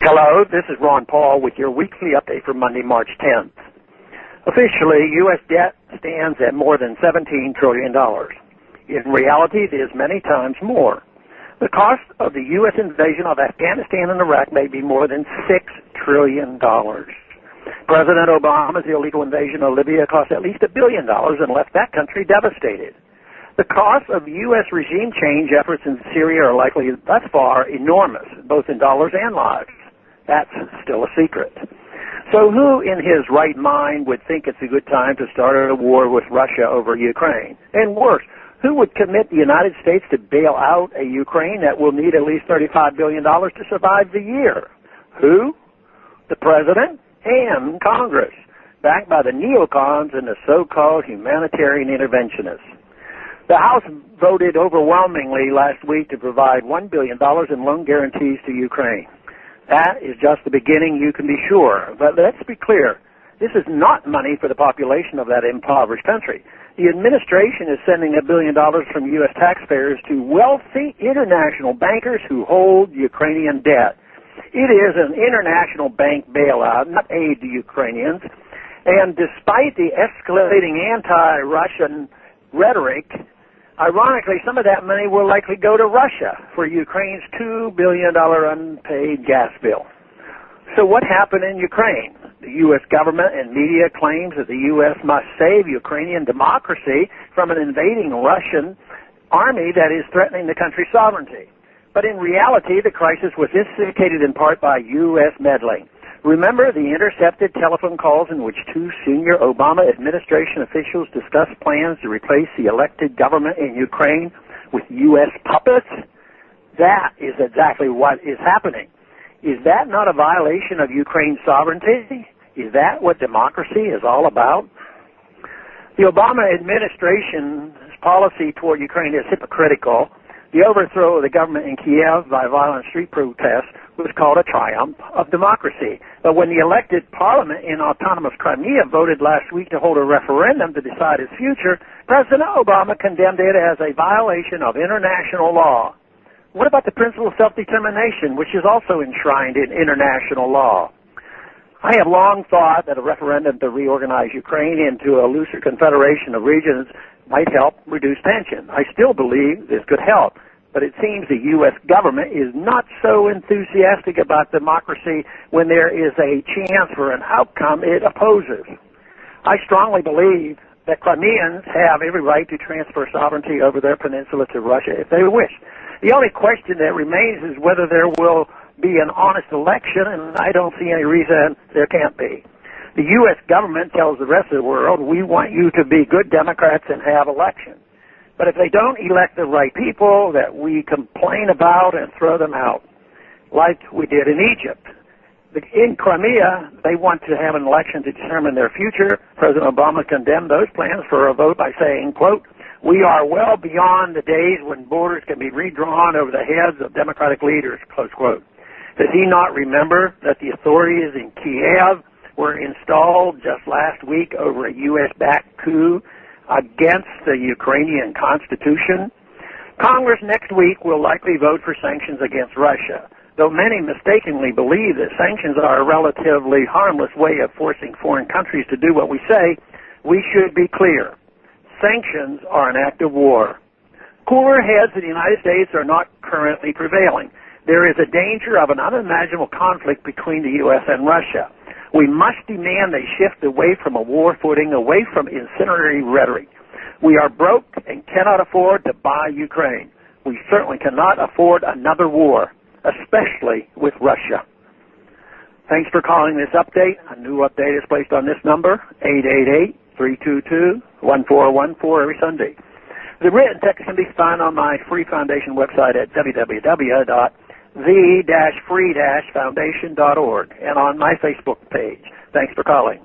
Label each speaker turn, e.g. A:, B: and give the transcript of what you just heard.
A: Hello, this is Ron Paul with your weekly update for Monday, March 10th. Officially, U.S. debt stands at more than $17 trillion. In reality, it is many times more. The cost of the U.S. invasion of Afghanistan and Iraq may be more than $6 trillion. President Obama's illegal invasion of Libya cost at least $1 billion and left that country devastated. The cost of U.S. regime change efforts in Syria are likely thus far enormous, both in dollars and lives. That's still a secret. So who in his right mind would think it's a good time to start a war with Russia over Ukraine? And worse, who would commit the United States to bail out a Ukraine that will need at least $35 billion to survive the year? Who? The President and Congress, backed by the neocons and the so-called humanitarian interventionists. The House voted overwhelmingly last week to provide $1 billion in loan guarantees to Ukraine. That is just the beginning, you can be sure. But let's be clear. This is not money for the population of that impoverished country. The administration is sending $1 billion from U.S. taxpayers to wealthy international bankers who hold Ukrainian debt. It is an international bank bailout, not aid to Ukrainians. And despite the escalating anti-Russian rhetoric, ironically, some of that money will likely go to Russia for Ukraine's $2 billion unpaid gas bill. So what happened in Ukraine? The U.S. government and media claims that the U.S. must save Ukrainian democracy from an invading Russian army that is threatening the country's sovereignty. But in reality, the crisis was instigated in part by U.S. meddling. Remember the intercepted telephone calls in which two senior Obama administration officials discussed plans to replace the elected government in Ukraine with U.S. puppets? That is exactly what is happening. Is that not a violation of Ukraine's sovereignty? Is that what democracy is all about? The Obama administration's policy toward Ukraine is hypocritical. The overthrow of the government in Kiev by violent street protests was called a triumph of democracy. But when the elected parliament in autonomous Crimea voted last week to hold a referendum to decide its future, President Obama condemned it as a violation of international law. What about the principle of self-determination, which is also enshrined in international law? I have long thought that a referendum to reorganize Ukraine into a looser confederation of regions might help reduce tension. I still believe this could help, but it seems the U.S. government is not so enthusiastic about democracy when there is a chance for an outcome it opposes. I strongly believe that Crimeans have every right to transfer sovereignty over their peninsula to Russia if they wish. The only question that remains is whether there will be an honest election, and I don't see any reason there can't be. The U.S. government tells the rest of the world, we want you to be good Democrats and have elections. But if they don't elect the right people, that we complain about and throw them out, like we did in Egypt. In Crimea, they want to have an election to determine their future. President Obama condemned those plans for a vote by saying, quote, we are well beyond the days when borders can be redrawn over the heads of Democratic leaders, close quote. Does he not remember that the authorities in Kiev were installed just last week over a U.S.-backed coup against the Ukrainian Constitution? Congress next week will likely vote for sanctions against Russia. Though many mistakenly believe that sanctions are a relatively harmless way of forcing foreign countries to do what we say, we should be clear. Sanctions are an act of war. Cooler heads in the United States are not currently prevailing. There is a danger of an unimaginable conflict between the U.S. and Russia. We must demand a shift away from a war footing, away from incendiary rhetoric. We are broke and cannot afford to buy Ukraine. We certainly cannot afford another war, especially with Russia. Thanks for calling this update. A new update is placed on this number, 888-322-1414 every Sunday. The written text can be found on my free foundation website at www.the-free-foundation.org and on my Facebook page. Thanks for calling.